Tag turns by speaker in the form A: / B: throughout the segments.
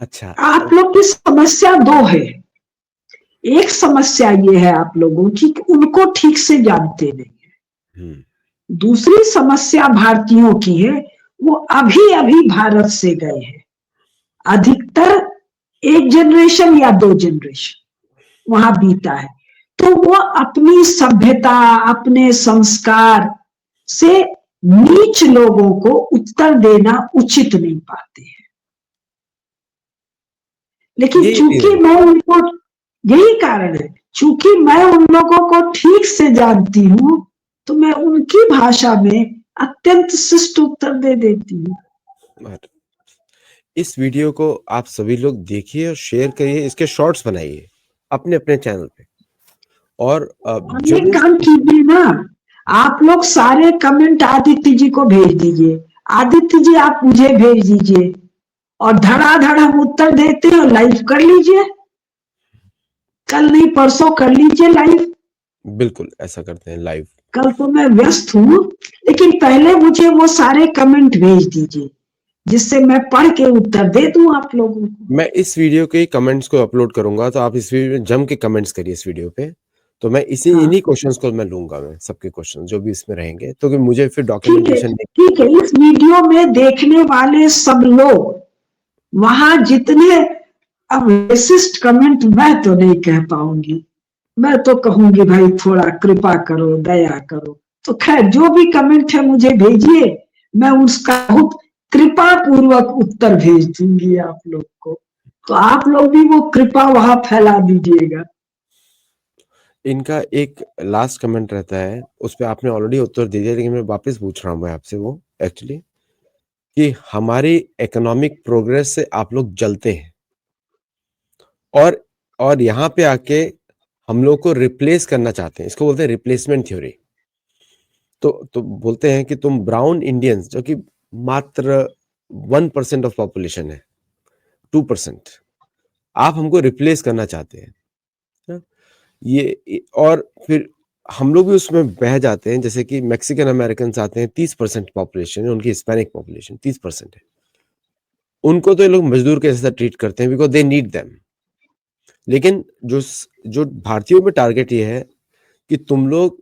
A: अच्छा,
B: आप लोग की समस्या दो है। एक समस्या ये है आप लोगों की कि उनको ठीक से जानते नहीं। दूसरी समस्या भारतीयों की है, वो अभी अभी भारत से गए हैं, अधिकतर एक जनरेशन या दो जनरेशन वहां बीता है, तो वो अपनी सभ्यता, अपने संस्कार से नीच लोगों को उत्तर देना उचित नहीं पाते हैं। लेकिन चूंकि मैं उनको, यही कारण है, चूंकि मैं उन लोगों को ठीक से जानती हूँ, तो मैं उनकी भाषा में अत्यंत शिष्ट उत्तर दे देती हूँ।
A: इस वीडियो को आप सभी लोग देखिए और शेयर करिए, इसके शॉर्ट्स बनाइए अपने अपने चैनल पे। और जो
B: एक काम कीजिए ना, आप लोग सारे कमेंट आदित्य जी को भेज दीजिए, आदित्य जी आप मुझे भेज दीजिए, और धड़ाधड़ हम उत्तर देते हैं, लाइव कर लीजिए, कल नहीं परसों कर लीजिए लाइव।
A: बिल्कुल ऐसा करते हैं लाइव।
B: कल तो मैं व्यस्त हूँ, लेकिन पहले मुझे वो सारे कमेंट भेज दीजिए, जिससे मैं पढ़ के उत्तर दे दूं आप लोगों को।
A: मैं इस वीडियो के कमेंट्स को अपलोड करूंगा, तो आप इस वीडियो में जम के कमेंट्स करिए इस वीडियो पे। तो मैं इन्हीं क्वेश्चंस को मैं लूंगा, मैं सबके क्वेश्चन जो भी इसमें रहेंगे, तो कि मुझे फिर डॉक्यूमेंटेशन
B: ठीक है। इस वीडियो में देखने वाले सब लोग, वहां जितने, अब रेसिस्ट कमेंट मैं तो नहीं कह पाऊंगी, मैं तो कहूंगी भाई थोड़ा कृपा करो, दया करो। तो खैर जो भी कमेंट है मुझे भेजिए, मैं उसका बहुत कृपा पूर्वक उत्तर भेज दूंगी आप लोग को, तो आप लोग भी वो कृपा वहां फैला दीजिएगा।
A: इनका एक लास्ट कमेंट रहता है, उस पर आपने ऑलरेडी उत्तर दे दिया, लेकिन मैं वापस पूछ रहा हूँ मैं आपसे वो एक्चुअली, कि हमारी इकोनॉमिक प्रोग्रेस से आप लोग जलते हैं, और यहाँ पे आके हम लोग को रिप्लेस करना चाहते हैं। इसको बोलते हैं रिप्लेसमेंट थ्योरी। तो बोलते हैं कि तुम ब्राउन इंडियंस, जो कि मात्र 1% ऑफ पॉपुलेशन है, 2%, आप हमको रिप्लेस करना चाहते हैं ना? ये और फिर हम लोग भी उसमें बह जाते हैं। जैसे कि मैक्सिकन अमेरिकन आते हैं, 30% पॉपुलेशन है उनकी, हिस्पैनिक पॉपुलेशन 30% है। उनको तो ये लोग मजदूर के जैसा ट्रीट करते हैं, बिकॉज दे नीड देम। लेकिन जो भारतीयों में टारगेट ये है कि तुम लोग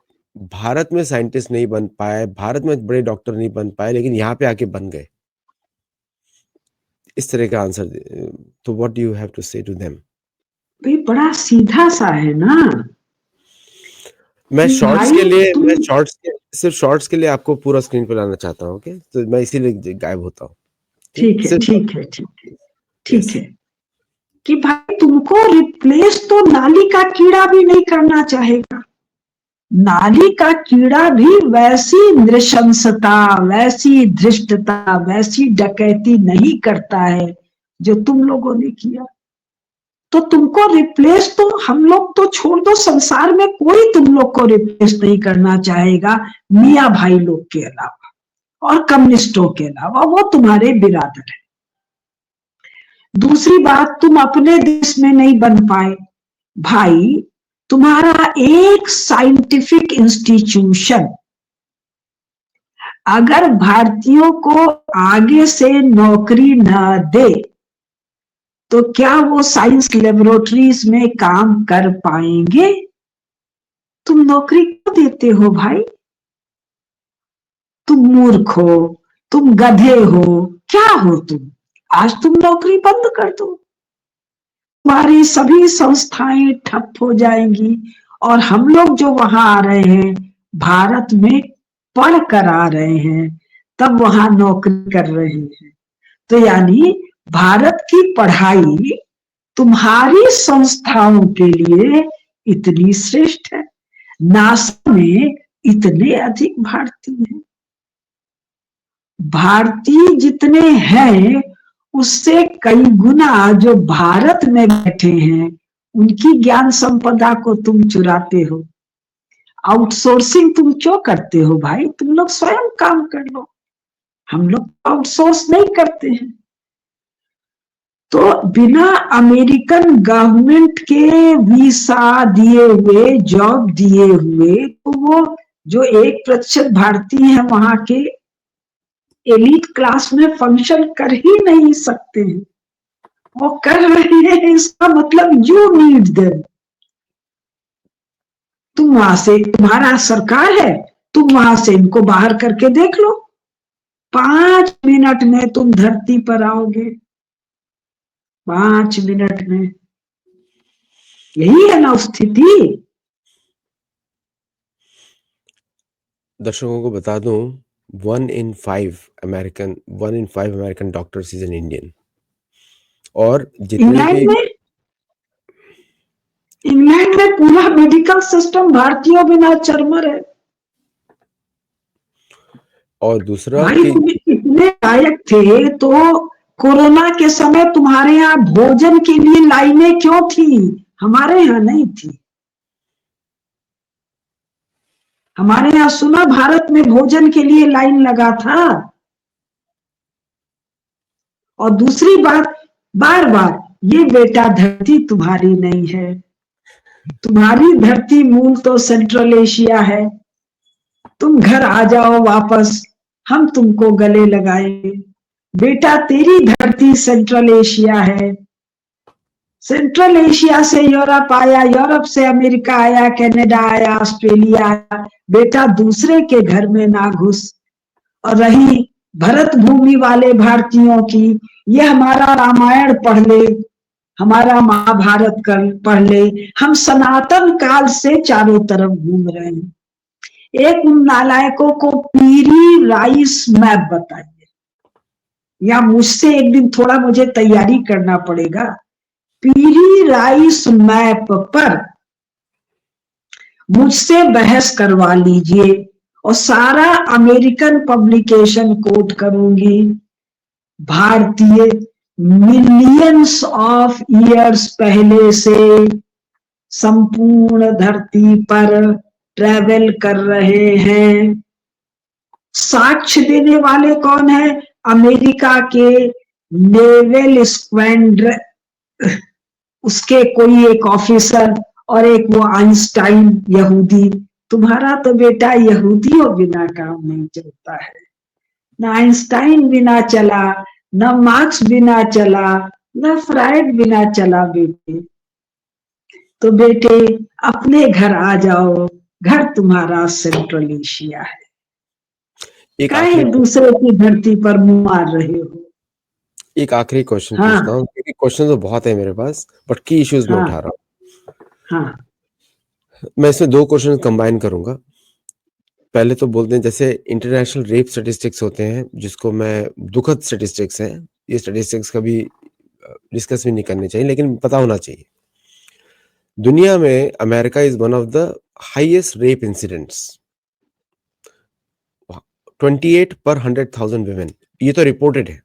A: भारत में साइंटिस्ट नहीं बन पाए, भारत में बड़े डॉक्टर नहीं बन पाए, लेकिन यहाँ पे आके बन गए। इस तरह का आंसर। तो what do you have to say to them?
B: भाई बड़ा सीधा सा है ना।
A: मैं शॉर्ट्स के लिए, सिर्फ शॉर्ट्स के लिए आपको पूरा स्क्रीन पे लाना चाहता हूँ। ओके, तो मैं इसीलिए गायब होता हूँ।
B: ठीक है, ठीक है, ठीक है, ठीक
A: यस।
B: है, कि भाई तुमको रिप्लेस तो नाली का कीड़ा भी नहीं करना चाहेगा। नाली का कीड़ा भी वैसी नृशंसता, वैसी धृष्टता, वैसी डकैती नहीं करता है जो तुम लोगों ने किया। तो तुमको रिप्लेस तो हम लोग तो छोड़ दो, संसार में कोई तुम लोग को रिप्लेस नहीं करना चाहेगा, मियाँ भाई लोग के अलावा और कम्युनिस्टों के अलावा, वो तुम्हारे बिरादर है। दूसरी बात, तुम अपने देश में नहीं बन पाए भाई, तुम्हारा एक साइंटिफिक इंस्टीट्यूशन अगर भारतीयों को आगे से नौकरी न दे, तो क्या वो साइंस लेबोरेटरीज में काम कर पाएंगे? तुम नौकरी क्यों देते हो भाई? तुम मूर्ख हो, तुम गधे हो, क्या हो तुम? आज तुम नौकरी बंद कर दो, तुम्हारी सभी संस्थाएं ठप हो जाएंगी, और हम लोग जो वहां आ रहे हैं, भारत में पढ़ कर आ रहे हैं, तब वहां नौकरी कर रहे हैं। तो यानी भारत की पढ़ाई तुम्हारी संस्थाओं के लिए इतनी श्रेष्ठ है। नासा में इतने अधिक भारतीय हैं, भारतीय जितने हैं उससे कई गुना जो भारत में बैठे हैं, उनकी ज्ञान संपदा को तुम चुराते हो। आउटसोर्सिंग तुम क्यों करते हो भाई? तुम लोग स्वयं काम कर लो, हम लोग आउटसोर्स नहीं करते हैं। तो बिना अमेरिकन गवर्नमेंट के वीसा दिए हुए, जॉब दिए हुए, तो वो जो 1% भारतीय है वहां के एलीट क्लास में फंक्शन कर ही नहीं सकते हैं। वो कर रहे हैं, इसका मतलब यू नीड देम। तुम वहां से, तुम्हारा सरकार है, तुम वहां से इनको बाहर करके देख लो, 5 मिनट में तुम धरती पर आओगे, 5 मिनट में। यही है ना स्थिति।
A: दर्शकों को बता दूं, 1 in 5 American doctors is an Indian. और जितने भी
B: इंग्लैंड में पूरा मेडिकल सिस्टम भारतीयों बिना चरमर है।
A: और दूसरा
B: भाई
A: कि
B: तुम इतने लायक थे तो कोरोना के समय तुम्हारे यहाँ भोजन के लिए लाइनें क्यों थी? हमारे यहाँ नहीं थी। हमारे यहाँ सुना भारत में भोजन के लिए लाइन लगा था। और दूसरी बात, बार बार, ये बेटा धरती तुम्हारी नहीं है, तुम्हारी धरती मूल तो सेंट्रल एशिया है। तुम घर आ जाओ वापस, हम तुमको गले लगाएंगे। बेटा तेरी धरती सेंट्रल एशिया है। सेंट्रल एशिया से यूरोप आया, यूरोप से अमेरिका आया, कनाडा आया, ऑस्ट्रेलिया आया। बेटा दूसरे के घर में ना घुस। और रही भरत भूमि वाले भारतीयों की, ये हमारा रामायण पढ़ ले, हमारा महाभारत पढ़ ले। हम सनातन काल से चारों तरफ घूम रहे हैं। एक उन नालायकों को पीरी राइस मैप बताइए, या मुझसे एक दिन थोड़ा मुझे तैयारी करना पड़ेगा। पीरी राइस मैप पर मुझसे बहस करवा लीजिए और सारा अमेरिकन पब्लिकेशन कोट करूंगी। भारतीय मिलियंस ऑफ ईयर्स पहले से संपूर्ण धरती पर ट्रेवल कर रहे हैं। साक्ष्य देने वाले कौन है? अमेरिका के नेवल स्क्वाड्रन, उसके कोई एक ऑफिसर, और एक वो आइंस्टाइन यहूदी। तुम्हारा तो बेटा यहूदियों बिना काम नहीं चलता है। न आइंस्टाइन बिना चला, न मार्क्स बिना चला, न फ्राइड बिना चला। बेटे तो बेटे अपने घर आ जाओ, घर तुम्हारा सेंट्रल एशिया है।
A: एक
B: काहे
A: आखिरी
B: दूसरे की धरती पर मुंह मार रहे हो?
A: एक आखिरी क्वेश्चन
B: हाँ
A: पूछता हूँ, क्योंकि क्वेश्चन तो बहुत है मेरे पास, बट की इश्यूज में
B: हाँ
A: उठा रहा
B: हाँ
A: हूँ। मैं इसमें 2 क्वेश्चन कंबाइन करूंगा। पहले तो बोलते हैं, जैसे इंटरनेशनल रेप स्टैटिस्टिक्स होते हैं, जिसको मैं दुखद स्टैटिस्टिक्स हैं, ये स्टैटिस्टिक्स कभी डिस्कस भी नहीं करनी चाहिए, लेकिन पता होना चाहिए। दुनिया में America is one of the highest rape incidents, 28 पर 100,000 women। ये तो रिपोर्टेड है,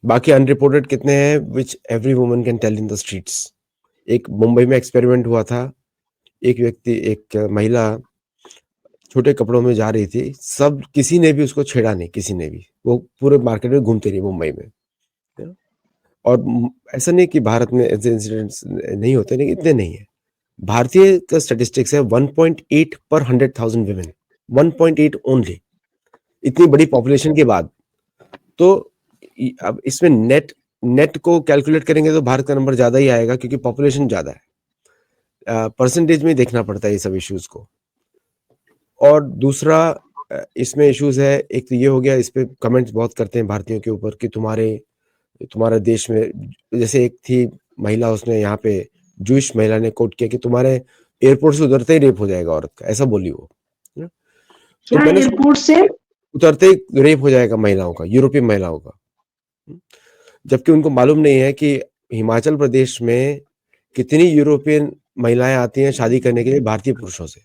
A: बाकी अनरिपोर्टेड कितने हैं, which every woman can tell in the streets. एक मुंबई में एक्सपेरिमेंट हुआ था, एक महिला छोटे कपड़ों में जा रही थी, सब किसी ने भी उसको छेड़ा नहीं, किसी ने भी। वो पूरे मार्केट में घूमती रही मुंबई में। और ऐसा नहीं कि भारत में ऐसे इंसिडेंट्स नहीं होते, लेकिन इतने नहीं है। भारतीय का स्टैटिस्टिक्स है 1.8 पर 100,000 women, 1.8 ओनली, इतनी बड़ी पॉपुलेशन के बाद। तो अब इसमें नेट को कैलकुलेट करेंगे तो भारत का नंबर ज्यादा ही आएगा, क्योंकि पॉपुलेशन ज्यादा है। परसेंटेज में देखना पड़ता है ये सब इश्यूज को। और दूसरा इसमें इश्यूज है, एक तो ये हो गया, इस पे कमेंट्स बहुत करते हैं भारतीयों के ऊपर कि तुम्हारे देश में, जैसे एक थी महिला, उसने यहाँ पे जूइश महिला ने कोट किया कि तुम्हारे एयरपोर्ट से उतरते ही रेप हो जाएगा औरत का, ऐसा बोली वो। तो
B: क्या
A: मैंने
B: एयरपोर्ट से?
A: उतरते ही रेप हो जाएगा महिलाओं का, यूरोपीय महिलाओं का। जबकि उनको मालूम नहीं है कि हिमाचल प्रदेश में कितनी यूरोपियन महिलाएं आती हैं शादी करने के लिए भारतीय पुरुषों से।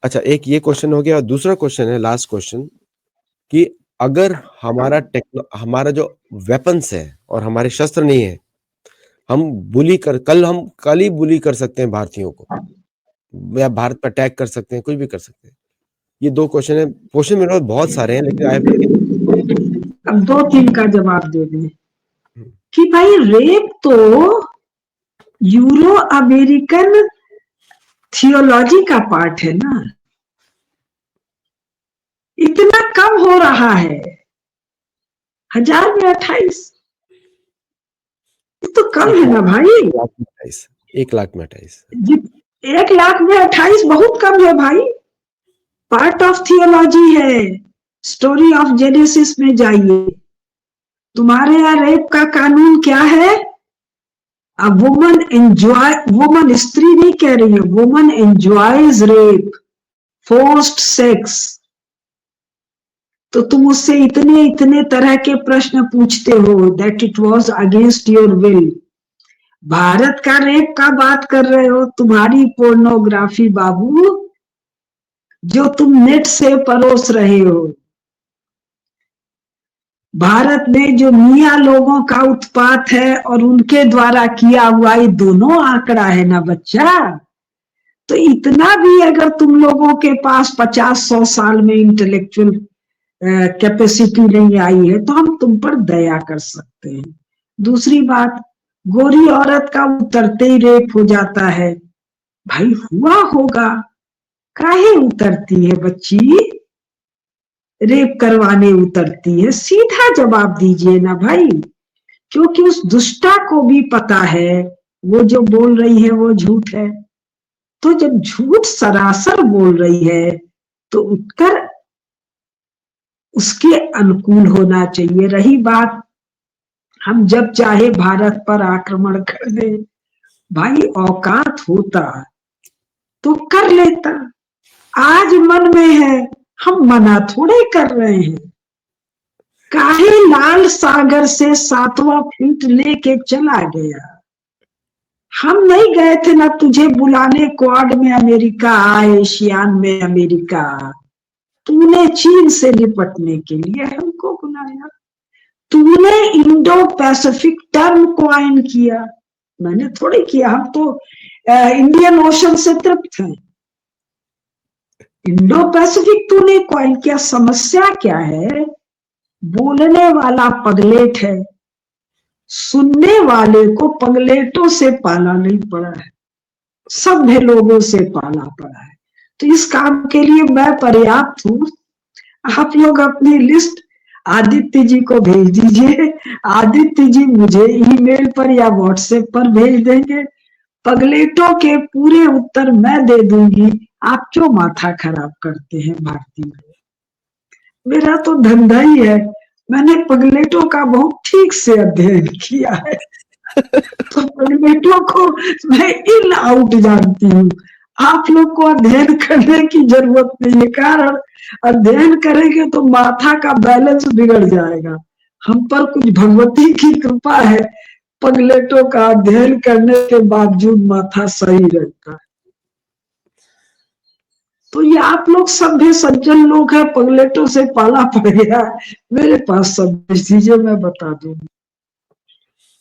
A: अच्छा, एक ये क्वेश्चन हो गया। और दूसरा क्वेश्चन है, लास्ट क्वेश्चन, कि अगर हमारा जो वेपन्स है और हमारे शस्त्र नहीं है, हम कल ही बुली कर सकते हैं भारतीयों को, या भारत पर अटैक कर सकते हैं, कुछ भी कर सकते हैं। ये 2 क्वेश्चन है। क्वेश्चन मेरे पास बहुत सारे हैं, लेकिन आई हैव टेकन।
B: अब 2-3 का जवाब दे दें कि भाई रेप तो यूरो अमेरिकन थियोलॉजी का पार्ट है ना। इतना कम हो रहा है, 1000 में 28। बहुत कम है ना भाई।
A: 1,28,000
B: 1,00,000 में 28 बहुत कम है भाई। पार्ट ऑफ थियोलॉजी है। स्टोरी ऑफ जेनेसिस में जाइए, तुम्हारे यहाँ रेप का कानून क्या है? वुमन स्त्री नहीं कह रही है, woman enjoys rape, forced sex. तो तुम उससे इतने इतने तरह के प्रश्न पूछते हो that it was against your will. Bharat का रेप का बात कर रहे हो, तुम्हारी पोर्नोग्राफी बाबू जो तुम नेट से परोस रहे हो। भारत में जो मियां लोगों का उत्पात है और उनके द्वारा किया हुआ ये दोनों आंकड़ा है ना बच्चा। तो इतना भी अगर तुम लोगों के पास 50-100 साल में इंटेलेक्चुअल कैपेसिटी नहीं आई है तो हम तुम पर दया कर सकते हैं। दूसरी बात, गोरी औरत का उतरते ही रेप हो जाता है। भाई हुआ होगा, काहे उतरती है बच्ची? रेप करवाने उतरती है? सीधा जवाब दीजिए ना भाई, क्योंकि उस दुष्टा को भी पता है वो जो बोल रही है वो झूठ है। तो जब झूठ सरासर बोल रही है तो उत्तर उसके अनुकूल होना चाहिए। रही बात हम जब चाहे भारत पर आक्रमण कर दे, भाई औकात होता तो कर लेता। आज मन में है, हम मना थोड़े कर रहे हैं। काहे लाल सागर से 7वां फीट लेके चला गया? हम नहीं गए थे ना तुझे बुलाने क्वाड में अमेरिका, एशियान में अमेरिका। तूने चीन से निपटने के लिए हमको बुलाया। तूने इंडो पैसिफिक टर्म क्वाइन किया, मैंने थोड़ी किया। हम तो इंडियन ओशन से तृप्त हैं। इंडो पैसिफिक तूने क्वाइन किया। समस्या क्या है? बोलने वाला पगलेट है, सुनने वाले को पगलेटों से पाला नहीं पड़ा है, सभ्य लोगों से पाला पड़ा है। तो इस काम के लिए मैं पर्याप्त हूँ। आप लोग अपनी लिस्ट आदित्य जी को भेज दीजिए। आदित्य जी मुझे ईमेल पर या व्हाट्सएप पर भेज देंगे। पगलेटों के पूरे उत्तर मैं दे दूंगी। आप क्यों माथा खराब करते हैं भारतीय? मेरा तो धंधा ही है, मैंने पगलेटों का बहुत ठीक से अध्ययन किया है। तो पगलेटों को मैं इन आउट जानती हूँ। आप लोग को अध्ययन करने की जरूरत नहीं है, कारण अध्ययन करेंगे तो माथा का बैलेंस बिगड़ जाएगा। हम पर कुछ भगवती की कृपा है, पगलेटों का अध्ययन करने के बावजूद माथा सही रहता है। तो ये आप लोग सभ्य सज्जन लोग हैं, पगलेटों से पाला पड़ गया। मेरे पास सब चीजें मैं बता दूंगी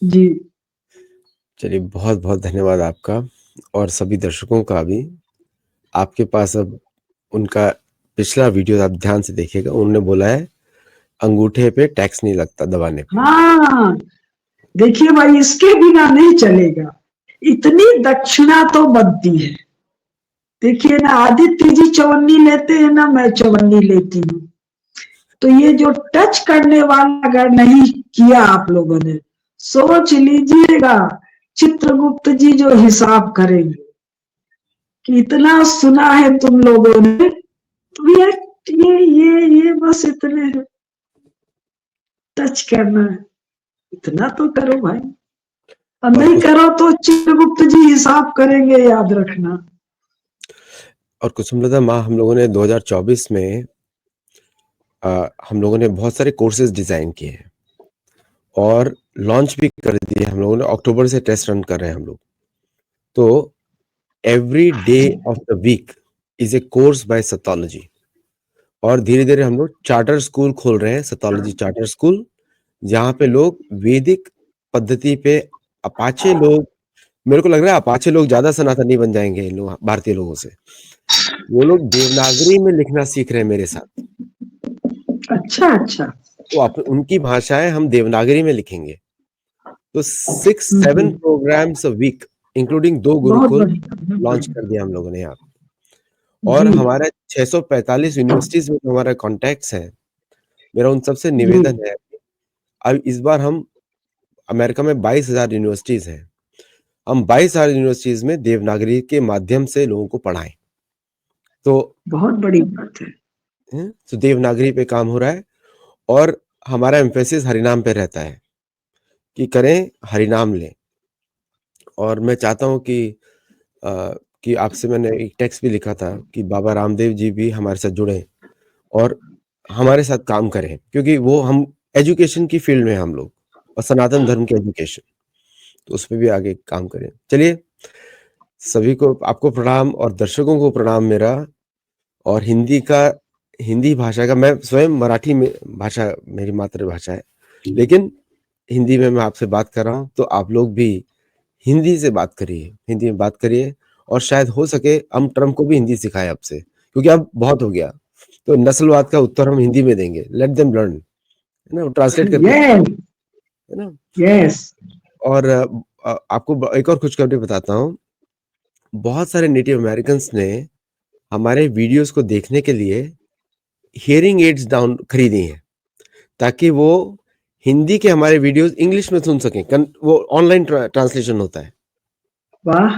B: जी।
A: चलिए, बहुत बहुत धन्यवाद आपका और सभी दर्शकों का भी। आपके पास अब उनका पिछला वीडियो आप ध्यान से देखिएगा, उन्होंने बोला है अंगूठे पे टैक्स नहीं लगता दबाने पे।
B: हाँ देखिए भाई, इसके बिना नहीं चलेगा। इतनी दक्षिणा तो बनती है। देखिए ना, आदित्य जी चवन्नी लेते हैं ना, मैं चवन्नी लेती हूँ। तो ये जो टच करने वाला अगर नहीं किया आप लोगों ने, सोच लीजिएगा चित्रगुप्त जी जो हिसाब करेंगे कि इतना सुना है तुम लोगों ने, तो ये बस इतने है, टच करना है, इतना तो करो भाई। और नहीं करो तो चित्रगुप्त जी हिसाब करेंगे, याद रखना।
A: और कुसुमलता माँ, हम लोगों ने 2024 में हम लोगों ने बहुत सारे कोर्सेज डिजाइन किए हैं और लॉन्च भी कर दिए हम लोगों ने। अक्टूबर से टेस्ट रन कर रहे हैं हम लोग। तो every day of the week is a course by Sethology. और धीरे धीरे हम लोग चार्टर स्कूल खोल रहे हैं, सेथोलॉजी चार्टर स्कूल, जहाँ पे लोग वैदिक पद्धति पे अपाचे लोग, मेरे को लग रहा है अपाचे लोग ज्यादा सनातनी बन जाएंगे लोग भारतीय लोगों से। वो लोग देवनागरी में लिखना सीख रहे हैं मेरे साथ।
B: अच्छा अच्छा।
A: तो उनकी भाषाएं हम देवनागरी में लिखेंगे। तो 6-7 programmes a week including 2 Gurukul launch कर दिया हम लोगों ने यहाँ। और हमारा 645 यूनिवर्सिटीज में हमारा कॉन्टैक्ट्स हैं। मेरा उन सबसे निवेदन है, अब इस बार हम अमेरिका में 22,000 यूनिवर्सिटीज हैं। हम 22,000 यूनिवर्सिटीज में देवनागरी के माध्यम से लोगों को पढ़ाएं। तो
B: बहुत बड़ी बात है।
A: तो देवनागरी पे काम हो रहा है और हमारा एम्फेसिस हरिनाम पे रहता है कि करें, हरिनाम लें। और मैं चाहता हूँ कि आपसे मैंने एक टेक्स्ट भी लिखा था कि बाबा रामदेव जी भी हमारे साथ जुड़े और हमारे साथ काम करें, क्योंकि वो हम एजुकेशन की फील्ड में हम लोग और सनातन धर्म के एजुकेशन, तो उस पे भी आगे काम करें। चलिए, सभी को आपको प्रणाम और दर्शकों को प्रणाम मेरा। और हिंदी भाषा का, मैं स्वयं मराठी में भाषा मेरी मातृभाषा है, लेकिन हिंदी में मैं आपसे बात कर रहा हूँ, तो आप लोग भी हिंदी से बात करिए, हिंदी में बात करिए। और शायद हो सके हम ट्रम्प को भी हिंदी सिखाएं आपसे, क्योंकि अब बहुत हो गया। तो नस्लवाद का उत्तर हम हिंदी में देंगे, लेट देम लर्न, है ना, ट्रांसलेट करके,
B: यस
A: है ना।
B: यस
A: और आपको एक और खुशखबरी बताता हूँ। बहुत सारे नेटिव अमेरिकन्स ने हमारे वीडियोस को देखने के लिए हियरिंग एड्स डाउन खरीदी हैं, ताकि वो हिंदी के हमारे वीडियोस इंग्लिश में सुन सकें। वो ऑनलाइन ट्रांसलेशन होता है
B: वाह,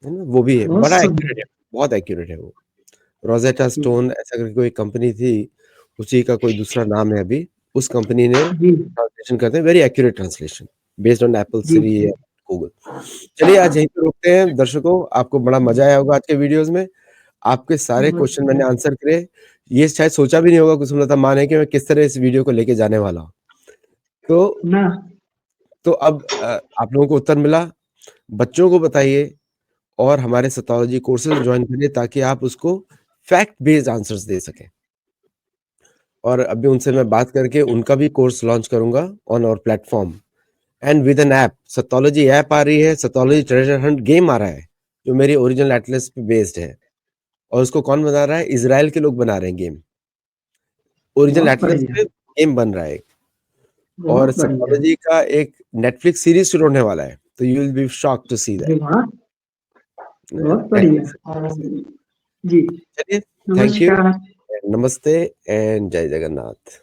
A: ना, वो भी है।
B: बहुत
A: बड़ा
B: सुंदर।
A: एक्यूरेट है, बहुत एक्यूरेट है वो। रोजेटा स्टोन ऐसा करके कोई कंपनी थी, उसी का कोई दूसरा नाम है अभी, उस कंपनी ने
B: जी
A: ट्रांसलेशन करते हैं, very accurate translation based on Apple
B: जी
A: सिरी या गूगल। चलिए, आज यहीं पे रुकते हैं। दर्शकों, आपको बड़ा मजा आया होगा आज के वीडियोस में। आपके सारे क्वेश्चन मैंने आंसर करे। ये शायद सोचा भी नहीं होगा कुसुमलता माँ ने कि मैं किस तरह इस वीडियो को लेके जाने वाला हूँ। तो
B: ना
A: तो अब आप लोगों को उत्तर मिला। बच्चों को बताइए और हमारे सेथोलॉजी कोर्सेज ज्वाइन करिए, ताकि आप उसको फैक्ट बेस्ड आंसर्स दे सकें। और अभी उनसे मैं बात करके उनका भी कोर्स लॉन्च करूंगा on our platform and with an app. Sethology app आ रही है, सेथोलॉजी ट्रेजर हंट गेम आ रहा है, जो मेरी ओरिजिनल एटलस पे बेस्ड है। और उसको कौन बना रहा है? इजराइल के लोग बना रहे हैं गेम। ओरिजिनल
B: बहुत
A: एटलस
B: बढ़िया,
A: पे गेम बन रहा है। और
B: बहुत बढ़िया।
A: सेथोलॉजी का एक नेटफ्लिक्स सीरीज शुरू होने वाला है, तो you will be shocked to see
B: अरे वाह, बहुत
A: दैट।
B: बढ़िया। जी,
A: चलिए, थैंक यू,
B: नमस्कार।
A: नमस्ते एंड जय जगन्नाथ।